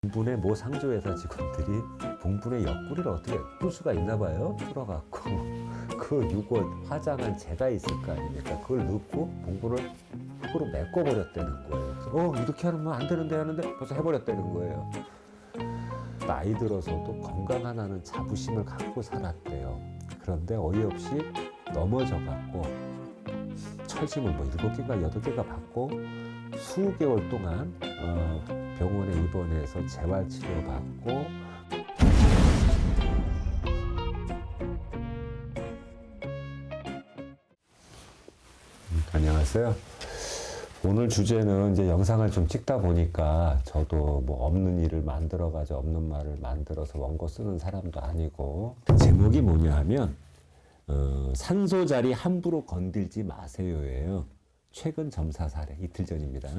봉분의 모 상조회사 직원들이 봉분의 옆구리를 어떻게 뚫 수가 있나 봐요. 뚫어갖고 그 유골 화장한 재가 있을 거 아닙니까? 그걸 넣고 봉분을 흙으로 메꿔버렸다는 거예요. 그래서 이렇게 하면 안 되는데 하는데 벌써 해버렸다는 거예요. 나이 들어서도 건강하다는 자부심을 갖고 살았대요. 그런데 어이없이 넘어져갖고 철심을 7개가 8개가 받고 수개월 동안 병원에 입원해서 재활치료 받고 안녕하세요. 오늘 주제는 이제 영상을 좀 찍다 보니까 저도 뭐 없는 일을 만들어가지고 없는 말을 만들어서 원고 쓰는 사람도 아니고 제목이 뭐냐 하면 산소 자리 함부로 건들지 마세요예요. 최근 점사 사례 이틀 전입니다.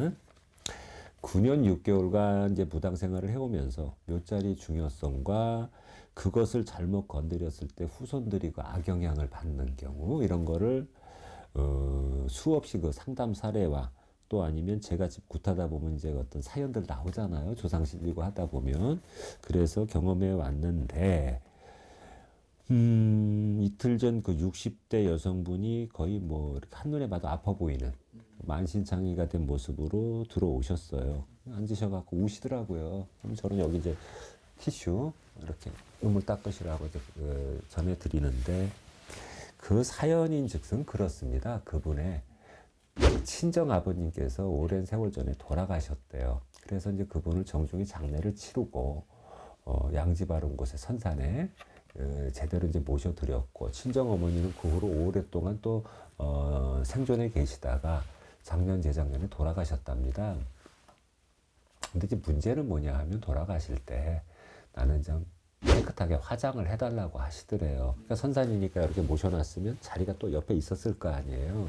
9년 6개월간 이제 무당 생활을 해오면서 묘자리 중요성과 그것을 잘못 건드렸을 때 후손들이 그 악영향을 받는 경우 이런 거를 수없이 그 상담 사례와 또 아니면 제가 집 굿하다 보면 이제 어떤 사연들 나오잖아요. 조상 실리고 하다 보면. 그래서 경험해 왔는데 이틀 전 그 60대 여성분이 거의 뭐 이렇게 한눈에 봐도 아파 보이는 만신창이가 된 모습으로 들어오셨어요. 앉으셔갖고 우시더라고요. 그럼 저는 여기 이제 티슈 이렇게 눈물 닦으시라고 이제 전해드리는데 그 사연인 즉슨 그렇습니다. 그분의 친정 아버님께서 오랜 세월 전에 돌아가셨대요. 그래서 이제 그분을 정중히 장례를 치르고 양지 바른 곳에 선산에 제대로 이제 모셔드렸고 친정 어머니는 그 후로 오랫동안 또 생존해 계시다가 작년 재작년에 돌아가셨답니다. 근데 이제 문제는 뭐냐 하면 돌아가실 때 나는 좀 깨끗하게 화장을 해달라고 하시더래요. 그러니까 선산이니까 이렇게 모셔놨으면 자리가 또 옆에 있었을 거 아니에요.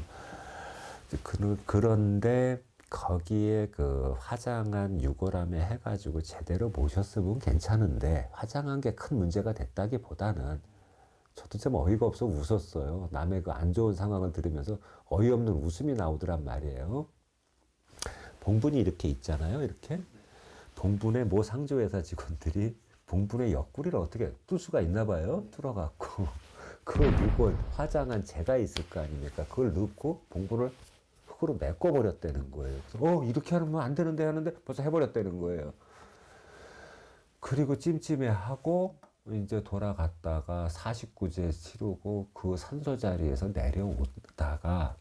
그런데 거기에 그 화장한 유골함에 해가지고 제대로 모셨으면 괜찮은데 화장한 게 큰 문제가 됐다기보다는 저도 좀 어이가 없어 웃었어요. 남의 그 안 좋은 상황을 들으면서 어이없는 웃음이 나오더란 말이에요. 봉분이 이렇게 있잖아요. 이렇게 봉분의 모 상조회사 직원들이 봉분의 옆구리를 어떻게 뚫 수가 있나 봐요. 뚫어갖고 그 유골 화장한 재가 있을 거 아닙니까? 그걸 넣고 봉분을 흙으로 메꿔버렸다는 거예요. 그래서 이렇게 하면 안 되는데 하는데 벌써 해버렸다는 거예요. 그리고 찜찜해하고 이제 돌아갔다가 49제 치르고 그 산소 자리에서 내려오다가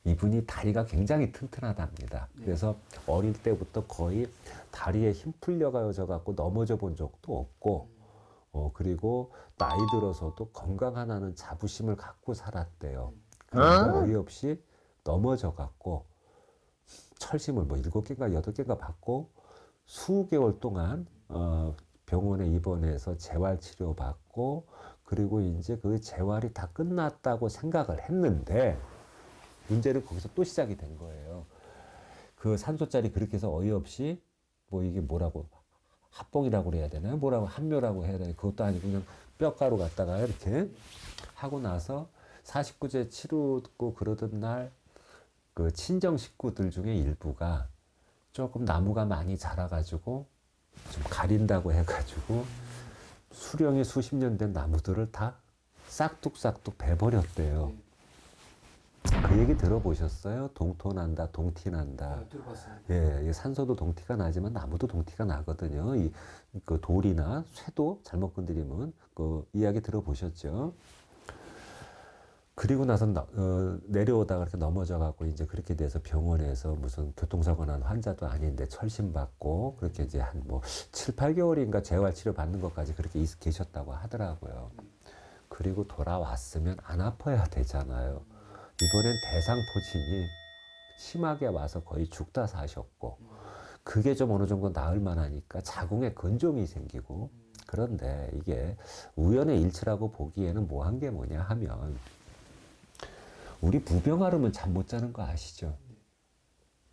이분이 다리가 굉장히 튼튼하답니다. 그래서 어릴 때부터 거의 다리에 힘 풀려가져 갖고 넘어져 본 적도 없고 그리고 나이 들어서도 건강하다는 자부심을 갖고 살았대요. 그런데 어이없이 넘어져 갖고 철심을 7개가 8개가 받고 수개월 동안 병원에 입원해서 재활치료 받고 그리고 이제 그 재활이 다 끝났다고 생각을 했는데 문제는 거기서 또 시작이 된 거예요. 그 산소짜리 그렇게 해서 어이없이 뭐 이게 뭐라고 합봉이라고 그래야 되나요? 뭐라고 한묘라고 해야 되나요? 그것도 아니고 그냥 뼈가루 갖다가 이렇게 하고 나서 49제 치르고 그러던 날 그 친정 식구들 중에 일부가 조금 나무가 많이 자라가지고 좀 가린다고 해가지고 수령이 수십 년 된 나무들을 다 싹둑싹둑 베버렸대요. 그 얘기 들어보셨어요? 동토난다, 동티난다. 들어봤어요. 예, 산소도 동티가 나지만 나무도 동티가 나거든요. 그 돌이나 쇠도 잘못 건드리면 그 이야기 들어보셨죠? 그리고 나서 내려오다가 이렇게 넘어져갖고 이제 그렇게 돼서 병원에서 무슨 교통사고 난 환자도 아닌데 철심받고 그렇게 이제 한 뭐 7, 8개월인가 재활치료 받는 것까지 그렇게 계셨다고 하더라고요. 그리고 돌아왔으면 안 아파야 되잖아요. 이번엔 대상포진이 심하게 와서 거의 죽다 사셨고 그게 좀 어느 정도 나을 만하니까 자궁에 건종이 생기고 그런데 이게 우연의 일치라고 보기에는 뭐 한 게 뭐냐 하면 우리 무병 앓으면 잠 못 자는 거 아시죠?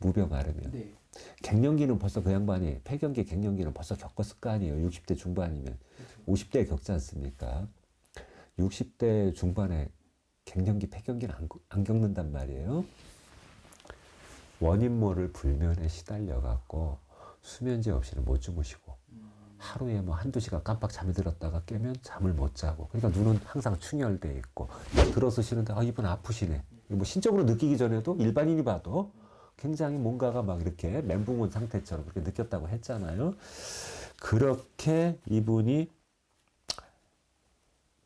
무병 앓으면. 네. 갱년기는 벌써 그 양반이 폐경기 갱년기는 벌써 겪었을 거 아니에요. 60대 중반이면. 그렇죠. 50대에 겪지 않습니까? 60대 중반에 갱년기 폐경기는 안 겪는단 말이에요. 원인 모를 불면에 시달려 갖고 수면제 없이는 못 주무시고 하루에 뭐 한두 시간 깜빡 잠이 들었다가 깨면 잠을 못 자고 그러니까 눈은 항상 충혈돼 있고 들어서시는데 이분 아프시네. 뭐 신적으로 느끼기 전에도 일반인이 봐도 굉장히 뭔가가 막 이렇게 멘붕 온 상태처럼 그렇게 느꼈다고 했잖아요. 그렇게 이분이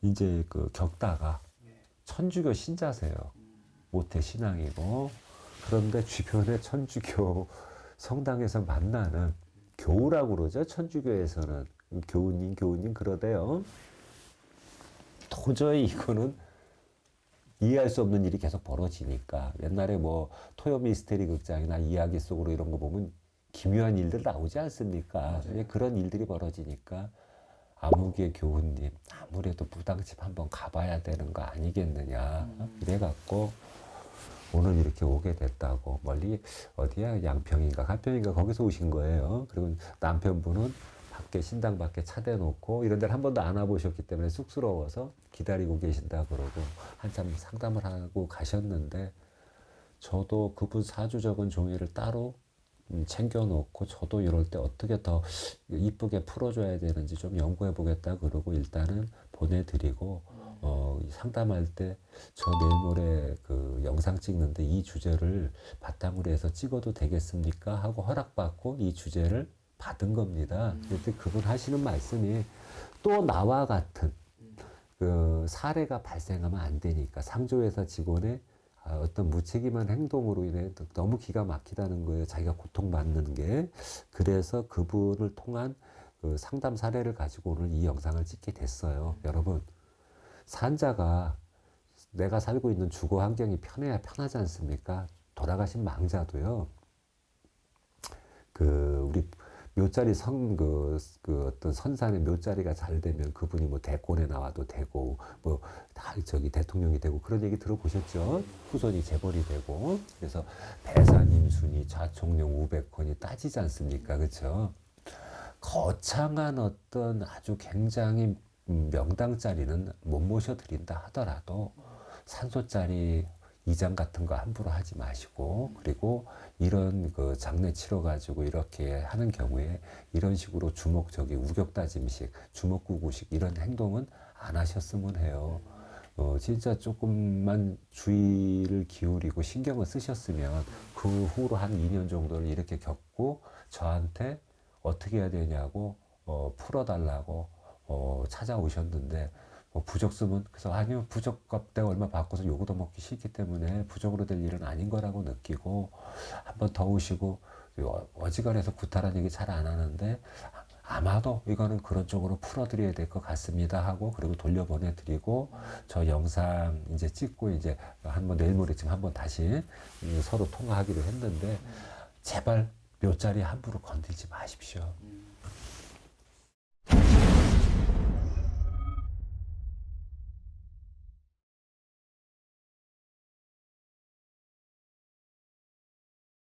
이제 그 겪다가 천주교 신자세요. 모태 신앙이고 그런데 주변에 천주교 성당에서 만나는 교우라고 그러죠. 천주교에서는 교우님 그러대요. 도저히 이거는 이해할 수 없는 일이 계속 벌어지니까 옛날에 뭐 토요 미스테리 극장이나 이야기 속으로 이런 거 보면 기묘한 일들 나오지 않습니까? 그런 일들이 벌어지니까 아무개 교우님 아무래도 무당집 한번 가봐야 되는 거 아니겠느냐 이래갖고 오늘 이렇게 오게 됐다고. 멀리 어디야 양평인가 가평인가 거기서 오신 거예요. 그리고 남편분은 밖에 신당 밖에 차 대놓고 이런 데를 한 번도 안 와보셨기 때문에 쑥스러워서 기다리고 계신다 그러고 한참 상담을 하고 가셨는데 저도 그분 사주 적은 종이를 따로 챙겨놓고 저도 이럴 때 어떻게 더 이쁘게 풀어줘야 되는지 좀 연구해 보겠다 그러고 일단은 보내드리고 상담할 때 저 내일 모레 그 영상 찍는데 이 주제를 바탕으로 해서 찍어도 되겠습니까? 하고 허락받고 이 주제를 받은 겁니다. 그때 그분 하시는 말씀이 또 나와 같은 그 사례가 발생하면 안 되니까 상조회사 직원의 어떤 무책임한 행동으로 인해 너무 기가 막히다는 거예요. 자기가 고통받는 게. 그래서 그분을 통한 그 상담 사례를 가지고 오늘 이 영상을 찍게 됐어요. 여러분, 산자가 내가 살고 있는 주거 환경이 편해야 편하지 않습니까? 돌아가신 망자도요. 우리 묘자리 어떤 선산의 묘자리가 잘 되면 그분이 뭐 대권에 나와도 되고, 대통령이 되고 그런 얘기 들어보셨죠? 후손이 재벌이 되고. 그래서 배산임순이 좌총령 우백권이 따지지 않습니까? 그렇죠? 거창한 어떤 아주 굉장히 명당자리는 못 모셔드린다 하더라도 산소자리 이장 같은 거 함부로 하지 마시고 그리고 이런 그 장례 치러 가지고 이렇게 하는 경우에 이런 식으로 우격다짐식, 주먹구구식 이런 행동은 안 하셨으면 해요. 진짜 조금만 주의를 기울이고 신경을 쓰셨으면 그 후로 한 2년 정도를 이렇게 겪고 저한테 어떻게 해야 되냐고 풀어달라고 찾아오셨는데 부적 쓰면 그래서 아니요 부적값 내가 얼마 받고서 요거도 먹기 싫기 때문에 부적으로 될 일은 아닌 거라고 느끼고 한 번 더 오시고 어지간해서 구타란 얘기 잘 안 하는데 아마도 이거는 그런 쪽으로 풀어드려야 될 것 같습니다 하고 그리고 돌려보내드리고 저 영상 이제 찍고 이제 한번 내일 모레쯤 한번 다시 서로 통화하기로 했는데 제발 묘자리 함부로 건들지 마십시오.